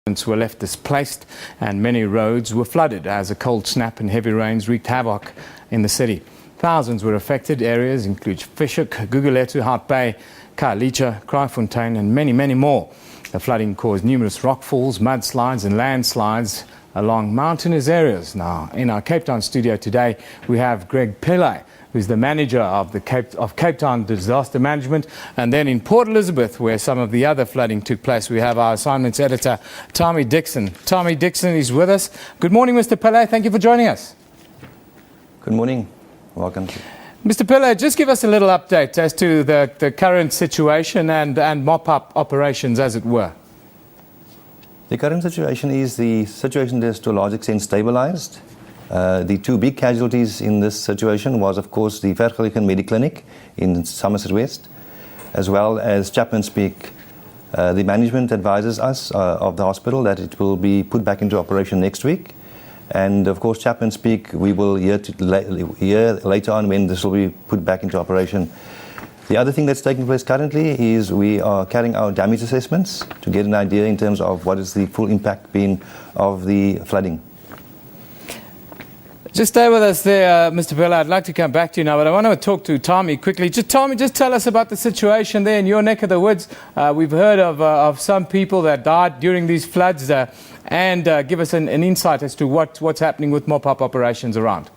Were left displaced and many roads were flooded as a cold snap and heavy rains wreaked havoc in the city. Thousands were affected. Areas include Fish Hoek, Gugulethu, Hout Bay, Khayelitsha, Kraaifontein and many, many more. The flooding caused numerous rockfalls, mudslides and landslides along mountainous areas. Now, in our Cape Town studio today, we have Greg Pillay, who's the manager of Cape Town Disaster Management. And then in Port Elizabeth, where some of the other flooding took place, we have our assignments editor, Tommy Dixon. Tommy Dixon is with us. Good morning, Mr. Pillay. Thank you for joining us. Good morning. Welcome. Mr. Pillay, just give us a little update as to the current situation and mop-up operations, as it were. The current situation is to a large extent stabilized. The two big casualties in this situation was, of course, the Vergelegen Mediclinic in Somerset West, as well as Chapman's Peak. The management advises us of the hospital that it will be put back into operation next week. And, of course, Chapman's Peak, we will hear later on when this will be put back into operation. The other thing that's taking place currently is we are carrying out damage assessments to get an idea in terms of what is the full impact been of the flooding. Just stay with us there, Mr. Pillay. I'd like to come back to you now, but I want to talk to Tommy quickly. Tommy, just tell us about the situation there in your neck of the woods. We've heard of some people that died during these floods, and give us an insight as to what's happening with mop-up operations around.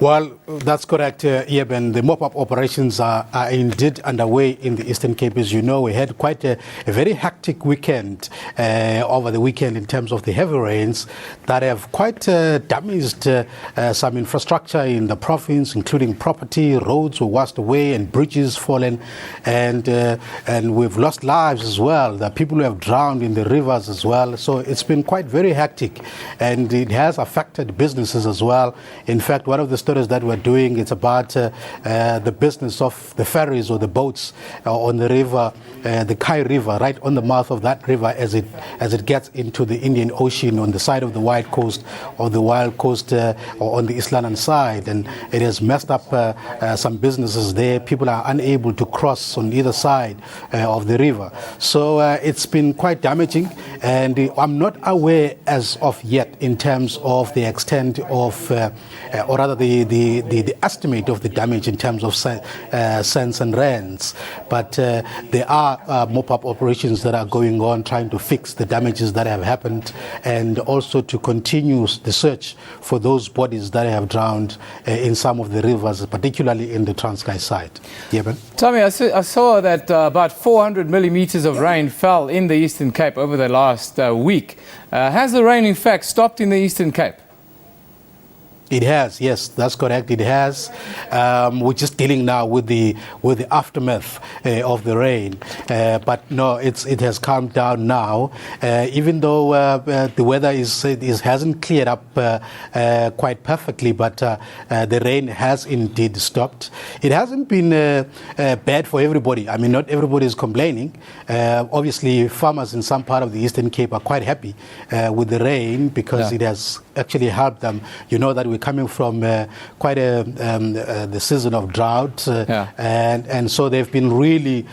Well, that's correct, Eben. The mop-up operations are indeed underway in the Eastern Cape. As you know, we had quite a very hectic weekend over the weekend in terms of the heavy rains that have quite damaged some infrastructure in the province, including property. Roads were washed away and bridges fallen, and we've lost lives as well. The people who have drowned in the rivers as well. So it's been quite very hectic, and it has affected businesses as well. In fact, one of the stories that we're doing, it's about the business of the ferries or the boats on the river, the Khai River, right on the mouth of that river as it gets into the Indian Ocean on the side of the Wild Coast or the Wild Coast or on the East London side, and it has messed up some businesses there. People are unable to cross on either side of the river, so it's been quite damaging, and I'm not aware as of yet in terms of the extent of, or rather the estimate of the damage in terms of cents and rands, but there are mop-up operations that are going on trying to fix the damages that have happened, and also to continue the search for those bodies that have drowned in some of the rivers, particularly in the Transkei side. Yeah, Tommy, I saw that about 400 millimeters of rain fell in the Eastern Cape over the last week. Has the rain in fact stopped in the Eastern Cape? It has, yes, that's correct. It has. We're just dealing now with the aftermath of the rain, but no, it has calmed down now. Even though the weather hasn't cleared up quite perfectly, but the rain has indeed stopped. It hasn't been bad for everybody. I mean, not everybody is complaining. Obviously, farmers in some part of the Eastern Cape are quite happy with the rain because it has actually helped them. You know that we're coming from quite the season of drought, and so they've been really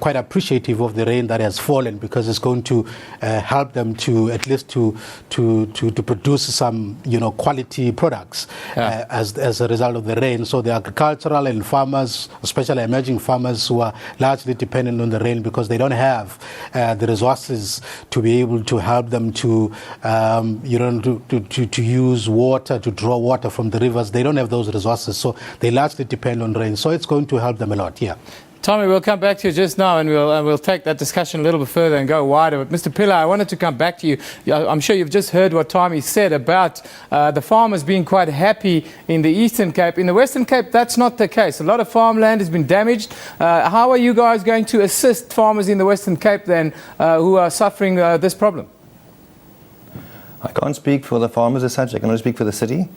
quite appreciative of the rain that has fallen, because it's going to help them to at least to produce some quality products as a result of the rain. So the agricultural and farmers, especially emerging farmers who are largely dependent on the rain because they don't have the resources to be able to help them to to use water, to draw water from the rivers. They don't have those resources, so they largely depend on rain. So it's going to help them a lot, yeah. Tommy, we'll come back to you just now, and we'll take that discussion a little bit further and go wider. But Mr. Pillay, I wanted to come back to you. I'm sure you've just heard what Tommy said about the farmers being quite happy in the Eastern Cape. In the Western Cape, that's not the case. A lot of farmland has been damaged. How are you guys going to assist farmers in the Western Cape then who are suffering this problem? I can't speak for the farmers as such. I can only speak for the city.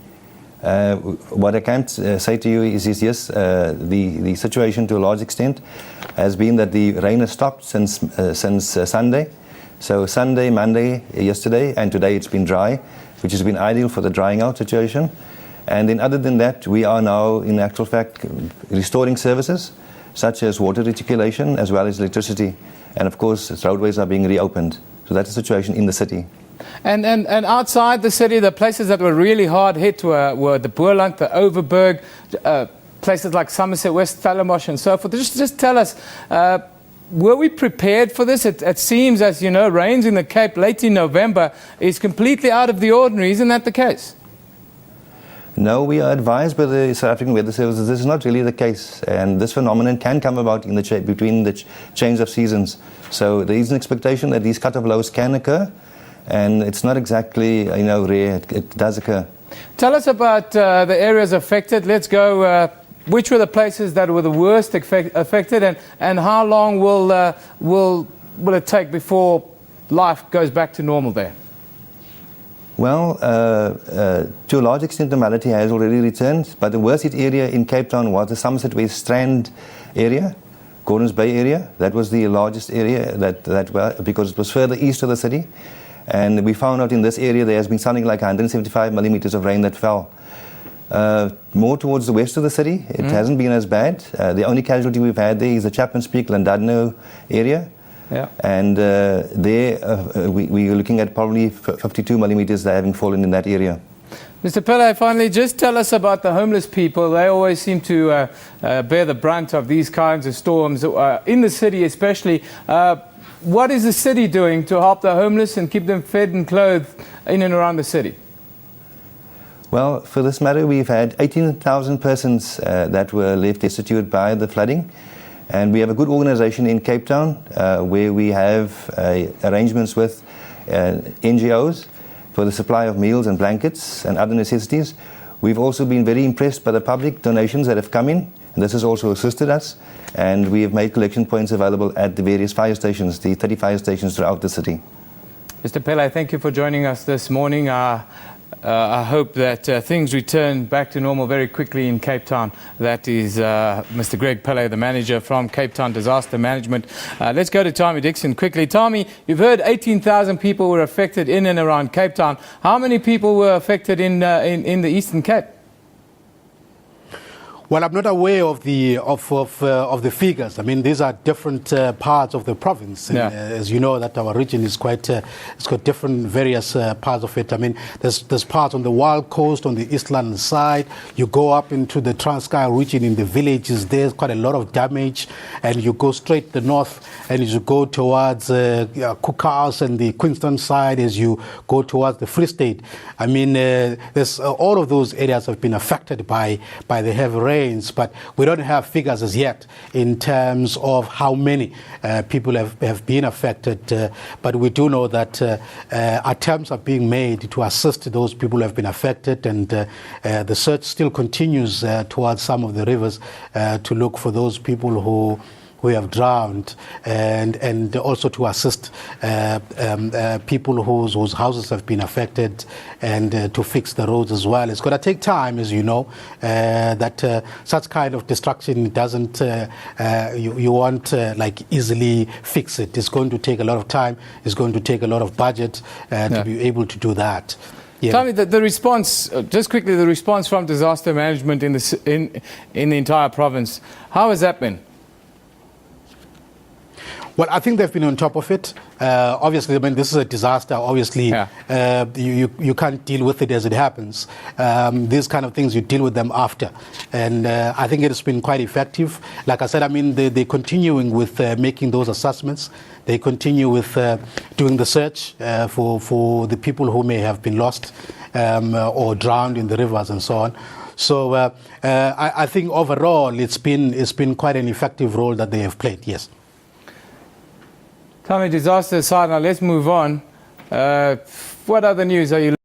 What I can say to you is yes, the situation to a large extent has been that the rain has stopped since Sunday. So Sunday, Monday, yesterday, and today it's been dry, which has been ideal for the drying out situation. And then other than that, we are now, in actual fact, restoring services such as water reticulation as well as electricity. And of course, roadways are being reopened. So that's the situation in the city. And outside the city, the places that were really hard hit were the Boerland, the Overberg, places like Somerset West, Stellenbosch and so forth. Just tell us, were we prepared for this? It seems, as you know, rains in the Cape late in November is completely out of the ordinary. Isn't that the case? No, we are advised by the South African Weather Services this is not really the case, and this phenomenon can come about in the between the change of seasons. So there is an expectation that these cut-off lows can occur, and it's not exactly rare. It does occur. Tell us about the areas affected. Let's go. Which were the places that were the worst affected, and how long will it take before life goes back to normal there? Well, to a large extent, normality has already returned, but the worst hit area in Cape Town was the Somerset West Strand area, Gordons Bay area. That was the largest area because it was further east of the city. And we found out in this area there has been something like 175 millimeters of rain that fell. More towards the west of the city, it hasn't been as bad. The only casualty we've had there is the Chapman's Peak, Llandudno area. Yeah. And we are looking at probably 52 millimeters that having fallen in that area. Mr. Pillay, finally, just tell us about the homeless people. They always seem to bear the brunt of these kinds of storms, in the city especially. What is the city doing to help the homeless and keep them fed and clothed in and around the city? Well, for this matter, we've had 18,000 persons that were left destitute by the flooding. And we have a good organization in Cape Town where we have arrangements with NGOs for the supply of meals and blankets and other necessities. We've also been very impressed by the public donations that have come in. And this has also assisted us. And we have made collection points available at the various fire stations, the 30 fire stations throughout the city. Mr. Pillay, thank you for joining us this morning. I hope that things return back to normal very quickly in Cape Town. That is Mr. Greg Pillay, the manager from Cape Town Disaster Management. Let's go to Tommy Dixon quickly. Tommy, you've heard 18,000 people were affected in and around Cape Town. How many people were affected in the Eastern Cape? Well, I'm not aware of the figures. I mean, these are different parts of the province. Yeah. As you know, that our region is it's got different various parts of it. I mean, there's parts on the Wild Coast, on the Eastland side. You go up into the Transkei region in the villages. There's quite a lot of damage, and you go straight to the north, and as you go towards Cookhouse and the Queenstown side, as you go towards the Free State. I mean, there's all of those areas have been affected by the heavy rain. But we don't have figures as yet in terms of how many people have been affected. But we do know that attempts are being made to assist those people who have been affected, and the search still continues towards some of the rivers to look for those people who have drowned, and also to assist people whose houses have been affected, and to fix the roads as well. It's going to take time, as you know, that such kind of destruction doesn't, you won't like easily fix it. It's going to take a lot of time. It's going to take a lot of budget to be able to do that. Yeah. Tell me the response, just quickly, the response from disaster management in the entire province. How has that been? Well, I think they've been on top of it. Obviously, I mean, this is a disaster. Obviously, you can't deal with it as it happens. These kind of things, you deal with them after. And I think it has been quite effective. Like I said, I mean, they're continuing with making those assessments. They continue with doing the search for the people who may have been lost or drowned in the rivers and so on. So I think overall, it's been quite an effective role that they have played, yes. Tommy, disaster aside, now let's move on. What other news are you